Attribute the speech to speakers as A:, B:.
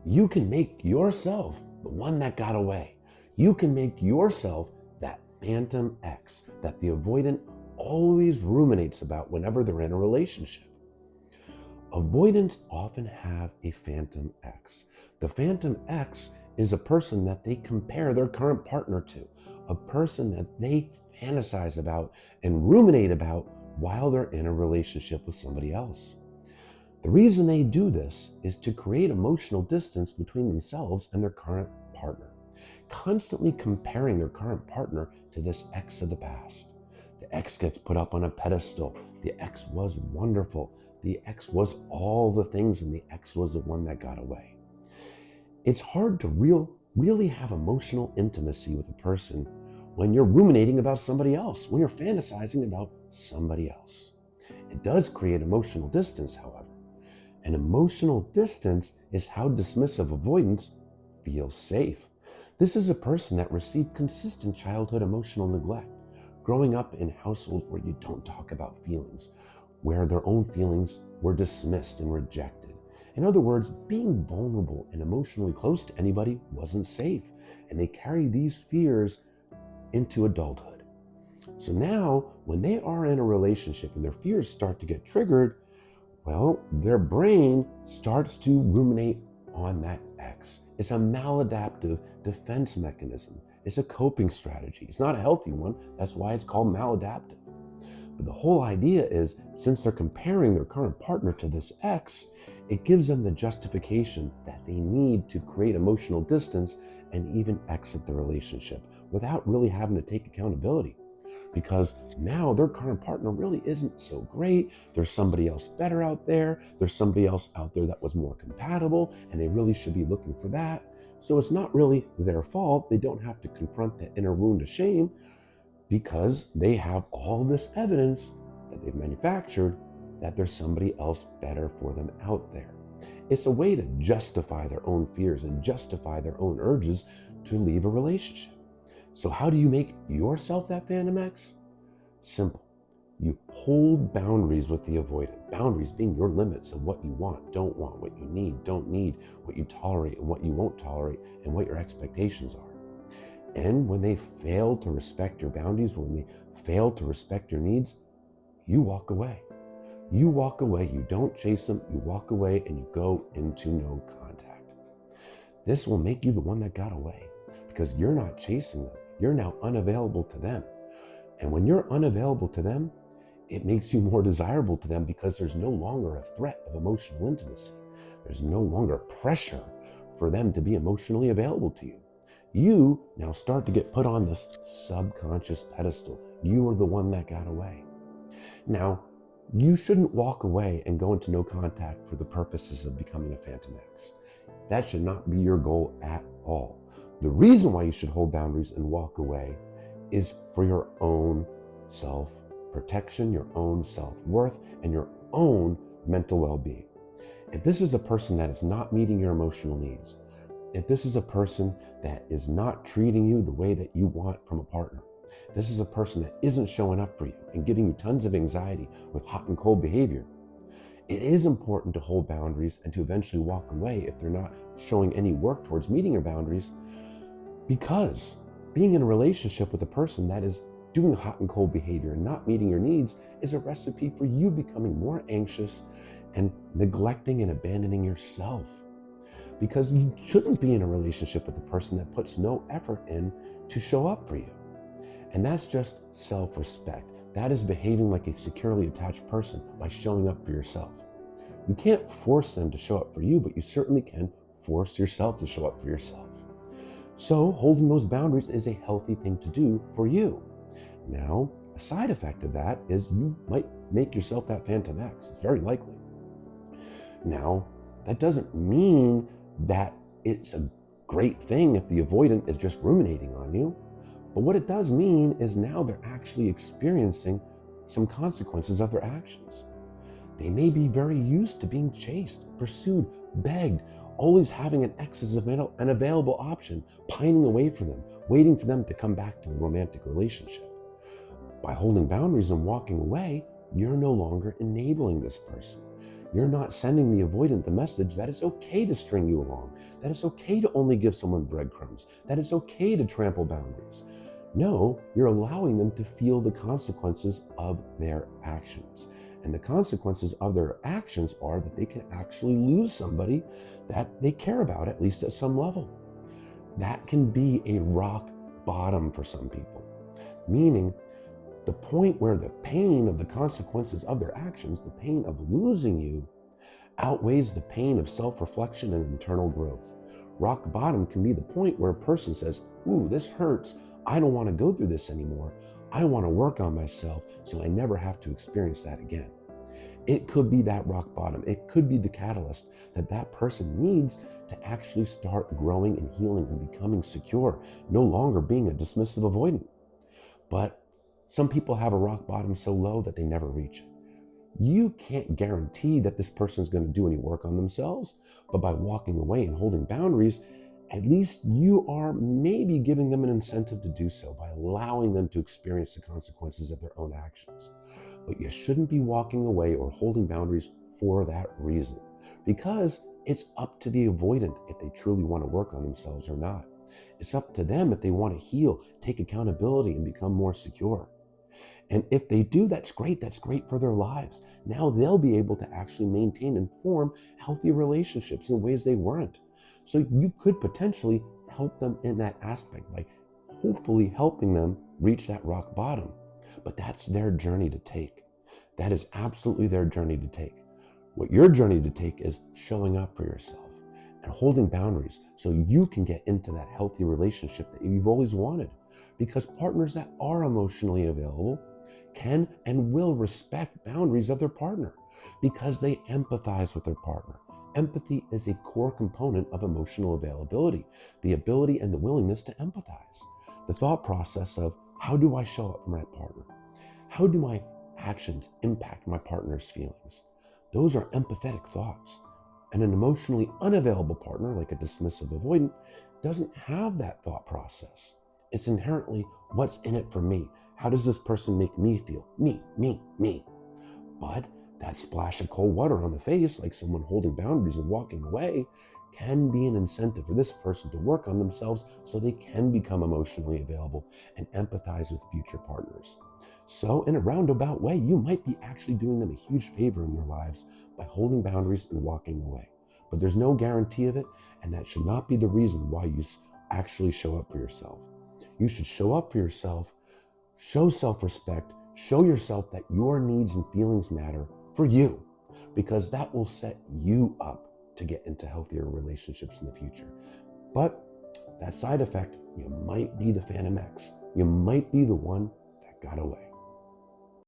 A: You can make yourself the one that got away. You can make yourself that phantom ex that the avoidant always ruminates about whenever they're in a relationship. Avoidants often have a phantom ex. The phantom ex is a person that they compare their current partner to, a person that they fantasize about and ruminate about while they're in a relationship with somebody else. The reason they do this is to create emotional distance between themselves and their current partner, constantly comparing their current partner to this ex of the past. The ex gets put up on a pedestal. The ex was wonderful. The ex was all the things, and the ex was the one that got away. It's hard to really have emotional intimacy with a person when you're ruminating about somebody else, when you're fantasizing about somebody else. It does create emotional distance, however. And emotional distance is how dismissive avoidance feels safe. This is a person that received consistent childhood emotional neglect, growing up in households where you don't talk about feelings, where their own feelings were dismissed and rejected. In other words, being vulnerable and emotionally close to anybody wasn't safe, and they carry these fears into adulthood. So now, when they are in a relationship and their fears start to get triggered, well, their brain starts to ruminate on that ex. It's a maladaptive defense mechanism. It's a coping strategy. It's not a healthy one. That's why it's called maladaptive. But the whole idea is, since they're comparing their current partner to this ex, it gives them the justification that they need to create emotional distance and even exit the relationship without really having to take accountability. Because now their current partner really isn't so great. There's somebody else better out there. There's somebody else out there that was more compatible, and they really should be looking for that. So it's not really their fault. They don't have to confront the inner wound of shame because they have all this evidence that they've manufactured that there's somebody else better for them out there. It's a way to justify their own fears and justify their own urges to leave a relationship. So how do you make yourself that phantom ex? Simple. You hold boundaries with the avoidant. Boundaries being your limits of what you want, don't want, what you need, don't need, what you tolerate and what you won't tolerate, and what your expectations are. And when they fail to respect your boundaries, when they fail to respect your needs, you walk away. You walk away, you don't chase them, you walk away and you go into no contact. This will make you the one that got away because you're not chasing them. You're now unavailable to them. And when you're unavailable to them, it makes you more desirable to them because there's no longer a threat of emotional intimacy. There's no longer pressure for them to be emotionally available to you. You now start to get put on this subconscious pedestal. You are the one that got away. Now, you shouldn't walk away and go into no contact for the purposes of becoming a phantom ex. That should not be your goal at all. The reason why you should hold boundaries and walk away is for your own self-protection, your own self-worth, and your own mental well-being. If this is a person that is not meeting your emotional needs, if this is a person that is not treating you the way that you want from a partner, this is a person that isn't showing up for you and giving you tons of anxiety with hot and cold behavior, it is important to hold boundaries and to eventually walk away if they're not showing any work towards meeting your boundaries, because being in a relationship with a person that is doing hot and cold behavior and not meeting your needs is a recipe for you becoming more anxious and neglecting and abandoning yourself. Because you shouldn't be in a relationship with a person that puts no effort in to show up for you. And that's just self-respect. That is behaving like a securely attached person by showing up for yourself. You can't force them to show up for you, but you certainly can force yourself to show up for yourself. So holding those boundaries is a healthy thing to do for you. Now, a side effect of that is you might make yourself that phantom ex. It's very likely. Now, that doesn't mean that it's a great thing if the avoidant is just ruminating on you. But what it does mean is now they're actually experiencing some consequences of their actions. They may be very used to being chased, pursued, begged, always having an ex as an available option, pining away for them, waiting for them to come back to the romantic relationship. By holding boundaries and walking away, you're no longer enabling this person. You're not sending the avoidant the message that it's okay to string you along, that it's okay to only give someone breadcrumbs, that it's okay to trample boundaries. No, you're allowing them to feel the consequences of their actions. And the consequences of their actions are that they can actually lose somebody that they care about, at least at some level. That can be a rock bottom for some people, meaning the point where the pain of the consequences of their actions, the pain of losing you, outweighs the pain of self-reflection and internal growth. Rock bottom can be the point where a person says, ooh, this hurts. I don't want to go through this anymore. I want to work on myself so I never have to experience that again. It could be that rock bottom. It could be the catalyst that that person needs to actually start growing and healing and becoming secure, no longer being a dismissive avoidant. But some people have a rock bottom so low that they never reach it. You can't guarantee that this person's going to do any work on themselves, but by walking away and holding boundaries, at least you are maybe giving them an incentive to do so by allowing them to experience the consequences of their own actions. But you shouldn't be walking away or holding boundaries for that reason, because it's up to the avoidant if they truly want to work on themselves or not. It's up to them if they want to heal, take accountability, and become more secure. And if they do, that's great. That's great for their lives. Now they'll be able to actually maintain and form healthy relationships in ways they weren't. So you could potentially help them in that aspect by hopefully helping them reach that rock bottom. But that's their journey to take. That is absolutely their journey to take. What your journey to take is showing up for yourself and holding boundaries so you can get into that healthy relationship that you've always wanted. Because partners that are emotionally available can and will respect boundaries of their partner because they empathize with their partner. Empathy is a core component of emotional availability, the ability and the willingness to empathize. The thought process of how do I show up for my partner? How do my actions impact my partner's feelings? Those are empathetic thoughts. And an emotionally unavailable partner, like a dismissive avoidant, doesn't have that thought process. It's inherently what's in it for me. How does this person make me feel? Me, me, me. But that splash of cold water on the face, like someone holding boundaries and walking away, can be an incentive for this person to work on themselves so they can become emotionally available and empathize with future partners. So in a roundabout way, you might be actually doing them a huge favor in their lives by holding boundaries and walking away. But there's no guarantee of it, and that should not be the reason why you actually show up for yourself. You should show up for yourself, show self-respect, show yourself that your needs and feelings matter for you, because that will set you up to get into healthier relationships in the future. But that side effect, you might be the Phantom X. You might be the one that got away.